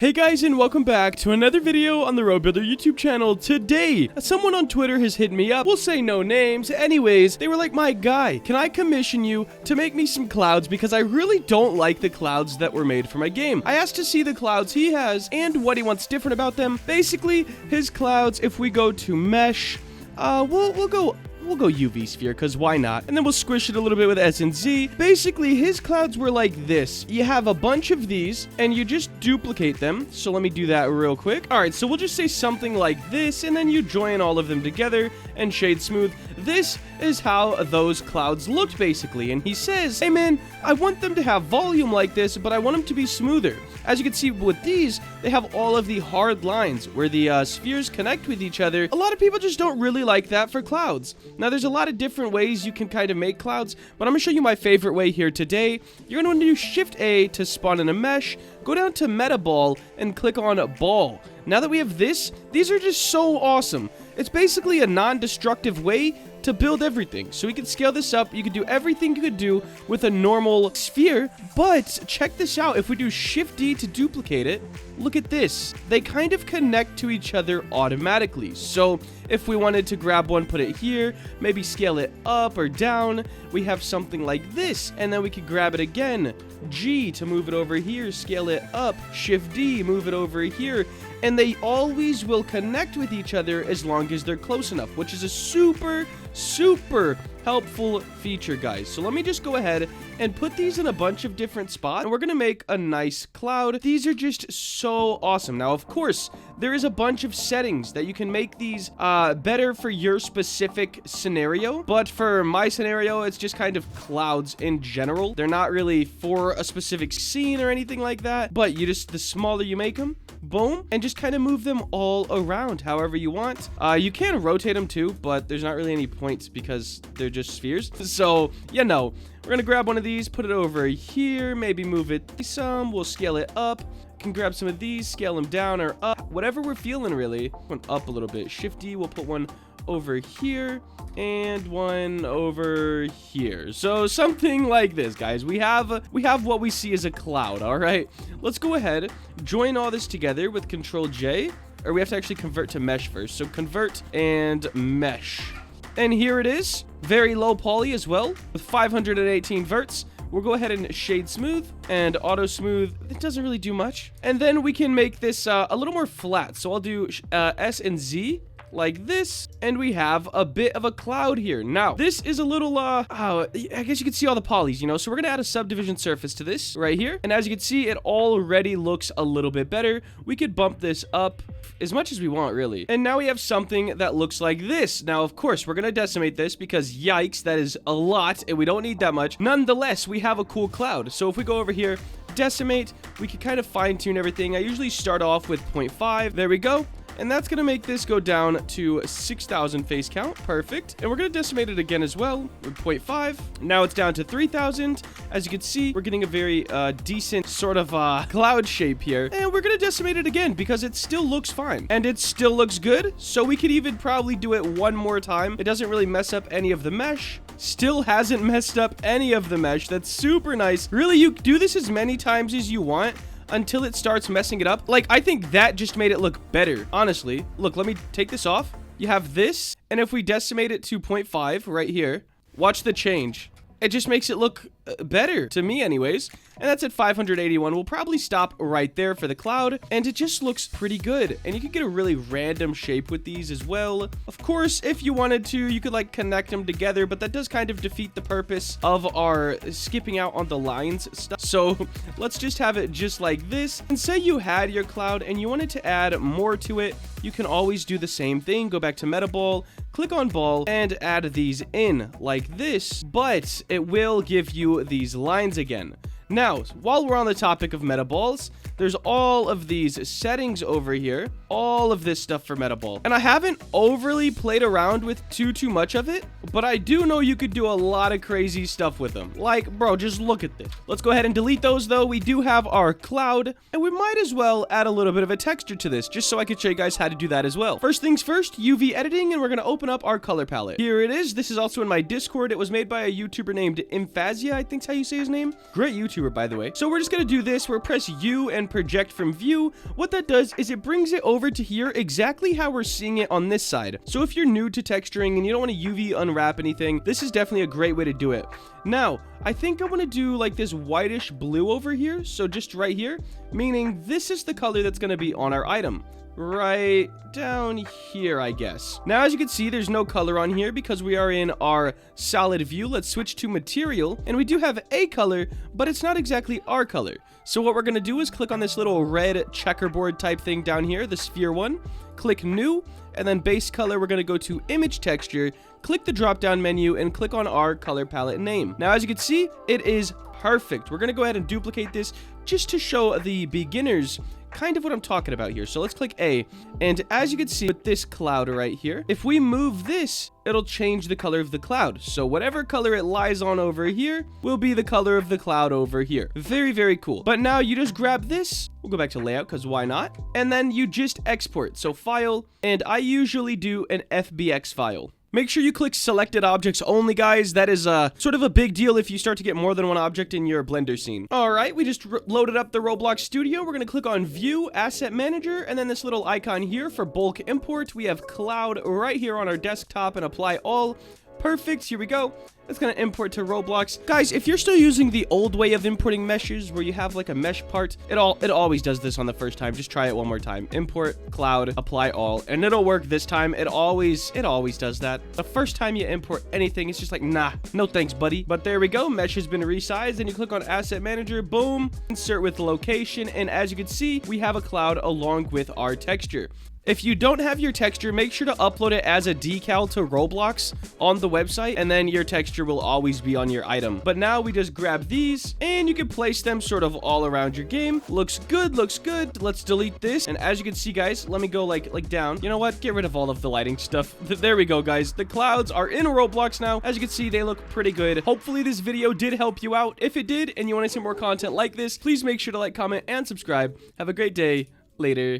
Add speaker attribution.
Speaker 1: Hey guys, and welcome back to another video on the Robuilder YouTube channel. Today, someone on Twitter has hit me up. We'll say no names. Anyways, they were like, my guy, can I commission you to make me some clouds because I really don't like the clouds that were made for my game. I asked to see the clouds he has and what he wants different about them. Basically, his clouds, if we go to mesh, we'll go UV sphere, because why not? And then we'll squish it a little bit with S and Z. Basically, his clouds were like this. You have a bunch of these, and you just duplicate them. So let me do that real quick. All right, so we'll just say something like this, and then you join all of them together and shade smooth. This is how those clouds looked, basically. And he says, hey man, I want them to have volume like this, but I want them to be smoother. As you can see with these, they have all of the hard lines where the spheres connect with each other. A lot of people just don't really like that for clouds. Now, there's a lot of different ways you can kind of make clouds, but I'm going to show you my favorite way here today. You're going to want to do Shift-A to spawn in a mesh, go down to Meta Ball, and click on Ball. Now that we have this, these are just so awesome. It's basically a non-destructive way to build everything. So we can scale this up. You can do everything you could do with a normal sphere, but check this out. If we do Shift-D to duplicate it, look at this. They kind of connect to each other automatically. So if we wanted to grab one, put it here, maybe scale it up or down, we have something like this, and then we could grab it again. G to move it over here, scale it up, Shift-D, move it over here, and they always will connect with each other as long as they're close enough, which is a super helpful feature, guys. So let me just go ahead and put these in a bunch of different spots, and we're gonna make a nice cloud. These are just so awesome. Now, of course, there is a bunch of settings that you can make these better for your specific scenario, but for my scenario, it's just kind of clouds in general. They're not really for a specific scene or anything like that, but the smaller you make them, boom, and just kind of move them all around however you want. You can rotate them too, but there's not really any points because they're just spheres. So, we're gonna grab one of these, put it over here, maybe move it some, we'll scale it up. Can grab some of these, scale them down or up, whatever we're feeling really. One up a little bit. Shift-D, we'll put one over here and one over here. So something like this, guys. We have what we see as a cloud. All right, let's go ahead, join all this together with Control J, or we have to actually convert to mesh first. So convert and mesh, and here it is. Very low poly as well with 518 verts. We'll go ahead and shade smooth and auto smooth. It doesn't really do much. And then we can make this a little more flat. So I'll do S and Z like this, and we have a bit of a cloud here. Now, this is a little, I guess you can see all the polys, so we're gonna add a subdivision surface to this right here, and as you can see, it already looks a little bit better. We could bump this up as much as we want, really, and now we have something that looks like this. Now, of course, we're gonna decimate this because, yikes, that is a lot, and we don't need that much. Nonetheless, we have a cool cloud. So if we go over here, decimate, we can kind of fine-tune everything. I usually start off with 0.5. There we go. And that's going to make this go down to 6,000 face count. Perfect. And we're going to decimate it again as well with 0.5. Now it's down to 3,000. As you can see, we're getting a very decent sort of cloud shape here. And we're going to decimate it again because it still looks fine. And it still looks good. So we could even probably do it one more time. It doesn't really mess up any of the mesh. Still hasn't messed up any of the mesh. That's super nice. Really, you do this as many times as you want until it starts messing it up. Like, I think that just made it look better, honestly. Look, let me take this off. You have this, and if we decimate it to 0.5 right here, watch the change. It just makes it look better, to me anyways. And that's at 581. We'll probably stop right there for the cloud, and it just looks pretty good. And you can get a really random shape with these as well. Of course, if you wanted to, you could like connect them together, but that does kind of defeat the purpose of our skipping out on the lines stuff. So let's just have it just like this. And say you had your cloud and you wanted to add more to it, you can always do the same thing. Go back to Meta Ball, click on Ball, and add these in like this, but it will give you these lines again. Now, while we're on the topic of Meta Balls, there's all of these settings over here, all of this stuff for Meta Ball. And I haven't overly played around with too much of it, but I do know you could do a lot of crazy stuff with them. Like, bro, just look at this. Let's go ahead and delete those though. We do have our cloud, and we might as well add a little bit of a texture to this, just so I could show you guys how to do that as well. First things first, UV editing, and we're gonna open up our color palette. Here it is. This is also in my Discord. It was made by a YouTuber named Imphazia, I think's how you say his name. Great YouTuber, by the way. So we're just gonna do this. We're press U and project from view, what that does is it brings it over to here exactly how we're seeing it on this side. So if you're new to texturing and you don't want to UV unwrap anything, this is definitely a great way to do it. Now, I think I want to do like this whitish blue over here, so just right here, meaning this is the color that's going to be on our item. Right down here, I guess. Now, as you can see, there's no color on here because we are in our solid view. Let's switch to material, and we do have a color, but it's not exactly our color. So what we're going to do is click on this little red checkerboard type thing down here, the sphere one, click new, and then base color, we're going to go to image texture, click the drop down menu, and click on our color palette name. Now, as you can see, it is perfect. We're going to go ahead and duplicate this just to show the beginners kind of what I'm talking about here. So let's click A, and as you can see with this cloud right here, if we move this, it'll change the color of the cloud. So whatever color it lies on over here will be the color of the cloud over here. Very, very cool. But now you just grab this, we'll go back to layout because why not? And then you just export. So file, and I usually do an FBX file. Make sure you click selected objects only, guys. That is sort of a big deal if you start to get more than one object in your Blender scene. All right, we just loaded up the Roblox Studio. We're going to click on View, Asset Manager, and then this little icon here for bulk import. We have Cloud right here on our desktop and apply all. Perfect. Here we go. It's going to import to Roblox. Guys, if you're still using the old way of importing meshes where you have like a mesh part, it always does this on the first time. Just try it one more time. Import, cloud, apply all, and it'll work this time. It always does that. The first time you import anything, it's just like, nah, no thanks, buddy. But there we go. Mesh has been resized, and you click on Asset Manager, boom, insert with location, and as you can see, we have a cloud along with our texture. If you don't have your texture, make sure to upload it as a decal to Roblox on the website, and then your texture will always be on your item. But now we just grab these, and you can place them sort of all around your game. Looks good, looks good. Let's delete this, and as you can see, guys, let me go like down. You know what? Get rid of all of the lighting stuff. There we go, guys. The clouds are in Roblox now. As you can see, they look pretty good. Hopefully, this video did help you out. If it did, and you want to see more content like this, please make sure to like, comment, and subscribe. Have a great day. Later.